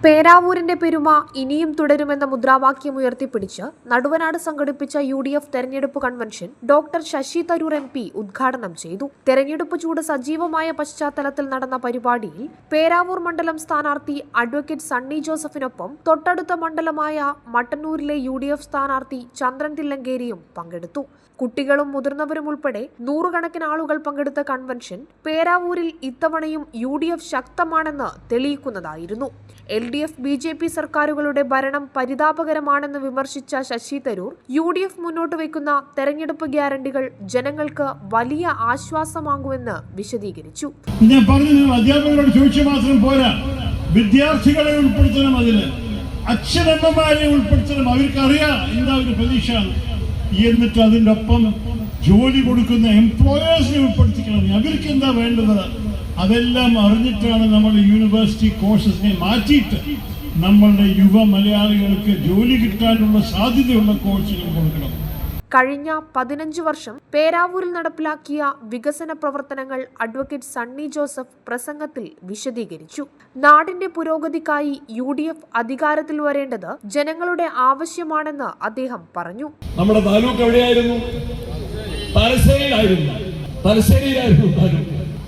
പേരാവൂരിന്റെ പെരുമ ഇനിയും തുടരുമെന്ന മുദ്രാവാക്യം ഉയർത്തിപ്പിടിച്ച് നടുവനാട് സംഘടിപ്പിച്ച UDF തെരഞ്ഞെടുപ്പ് convention doctor Shashi Tharoor MP ഉദ്ഘാടനം ചെയ്തു. തെരഞ്ഞെടുപ്പ് ചൂട് സജീവമായ പശ്ചാത്തലത്തിൽ നടന്ന പരിപാടിയിൽ പേരാവൂർ മണ്ഡലം സ്ഥാനാർത്ഥി അഡ്വക്കേറ്റ് സണ്ണി ജോസഫിനൊപ്പം തൊട്ടടുത്ത മണ്ഡലമായ മട്ടന്നൂരിലെ UDF സ്ഥാനാർത്ഥി ചന്ദ്രൻ തില്ലങ്കേരിയും പങ്കെടുത്തു. കുട്ടികളും മുതിർന്നവരും ഉൾപ്പെടെ നൂറുകണക്കിന് ആളുകൾ പങ്കെടുത്ത കൺവെൻഷൻ പേരാവൂരിൽ ഇത്തവണയും UDF ശക്തമാണെന്ന് തെളിയിക്കുന്നതായിരുന്നു. LDF BJP സർക്കാരുകളുടെ ഭരണം പരിതാപകരമാണെന്ന് വിമർശിച്ച ശശി തരൂർ UDF മുന്നോട്ട് വയ്ക്കുന്ന തെരഞ്ഞെടുപ്പ് ഗ്യാരണ്ടികൾ ജനങ്ങൾക്ക് വലിയ ആശ്വാസമാകുമെന്ന് വിശദീകരിച്ചു. ഞാൻ പറഞ്ഞു, അധ്യാപകരോട് ചോദിച്ചു മാത്രം പോരാ, വിദ്യാർത്ഥികളെ ഉൾപ്പെടുത്തണം, അതിന് അച്ഛനമ്മമാരെ ഉൾപ്പെടുത്തണം. അവർക്കറിയാം എന്താ ഒരു പ്രതീക്ഷ എന്നിട്ട് അതിൻ്റെ ഒപ്പം ജോലി കൊടുക്കുന്ന എംപ്ലോയേഴ്സിനെ ഉൾപ്പെടുത്തിക്കണം. അവർക്ക് എന്താ വേണ്ടത് അതെല്ലാം അറിഞ്ഞിട്ടാണ് നമ്മൾ യൂണിവേഴ്സിറ്റി കോഴ്സസിനെ മാറ്റിയിട്ട് നമ്മളുടെ യുവ മലയാളികൾക്ക് ജോലി കിട്ടാനുള്ള സാധ്യതയുള്ള കോഴ്സുകൾ കൊടുക്കണം. കഴിഞ്ഞ 15 വർഷം പേരാവൂരിൽ നടപ്പിലാക്കിയ വികസന പ്രവർത്തനങ്ങൾ അഡ്വക്കേറ്റ് സണ്ണി ജോസഫ് പ്രസംഗത്തിൽ വിശദീകരിച്ചു. നാടിന്റെ പുരോഗതിക്കായി UDF അധികാരത്തിൽ വരേണ്ടത് ജനങ്ങളുടെ ആവശ്യമാണെന്ന് അദ്ദേഹം പറഞ്ഞു. നമ്മുടെ താലൂക്ക് എവിടെയായിരുന്നു? തലശ്ശേരിയിലായിരുന്നു.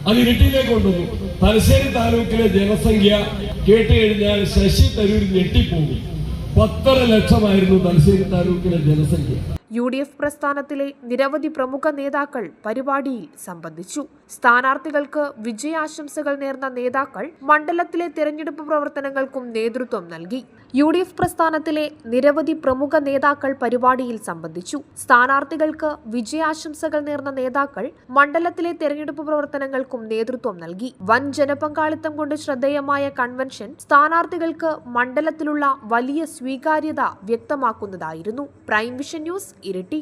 അത് ഇരിട്ടിയിലേക്ക് കൊണ്ടുവന്നു. തലശ്ശേരി താലൂക്കിലെ ജനസംഖ്യ കേട്ട് കഴിഞ്ഞാൽ ശശി തരൂർ ഞെട്ടിപ്പോകും. 10.5 ലക്ഷമായിരുന്നു തലശ്ശേരി താലൂക്കിലെ ജനസംഖ്യ. UDF പ്രസ്ഥാനത്തിലെ നിരവധി പ്രമുഖ നേതാക്കൾ പരിപാടിയിൽ സംബന്ധിച്ചു. സ്ഥാനാർത്ഥികൾക്ക് വിജയാശംസകൾ നേർന്ന നേതാക്കൾ മണ്ഡലത്തിലെ തെരഞ്ഞെടുപ്പ് പ്രവർത്തനങ്ങൾക്കും നേതൃത്വം നൽകി. UDF പ്രസ്ഥാനത്തിലെ നിരവധി പ്രമുഖ നേതാക്കൾ പരിപാടിയിൽ സംബന്ധിച്ചു. സ്ഥാനാർത്ഥികൾക്ക് വിജയാശംസകൾ നേർന്ന നേതാക്കൾ മണ്ഡലത്തിലെ തെരഞ്ഞെടുപ്പ് പ്രവർത്തനങ്ങൾക്കും നേതൃത്വം നൽകി. വൻ ജനപങ്കാളിത്തം കൊണ്ട് ശ്രദ്ധേയമായ കൺവെൻഷൻ സ്ഥാനാർത്ഥികൾക്ക് മണ്ഡലത്തിലുള്ള വലിയ സ്വീകാര്യത വ്യക്തമാക്കുന്നതായിരുന്നു. Prime vision news, Iritty.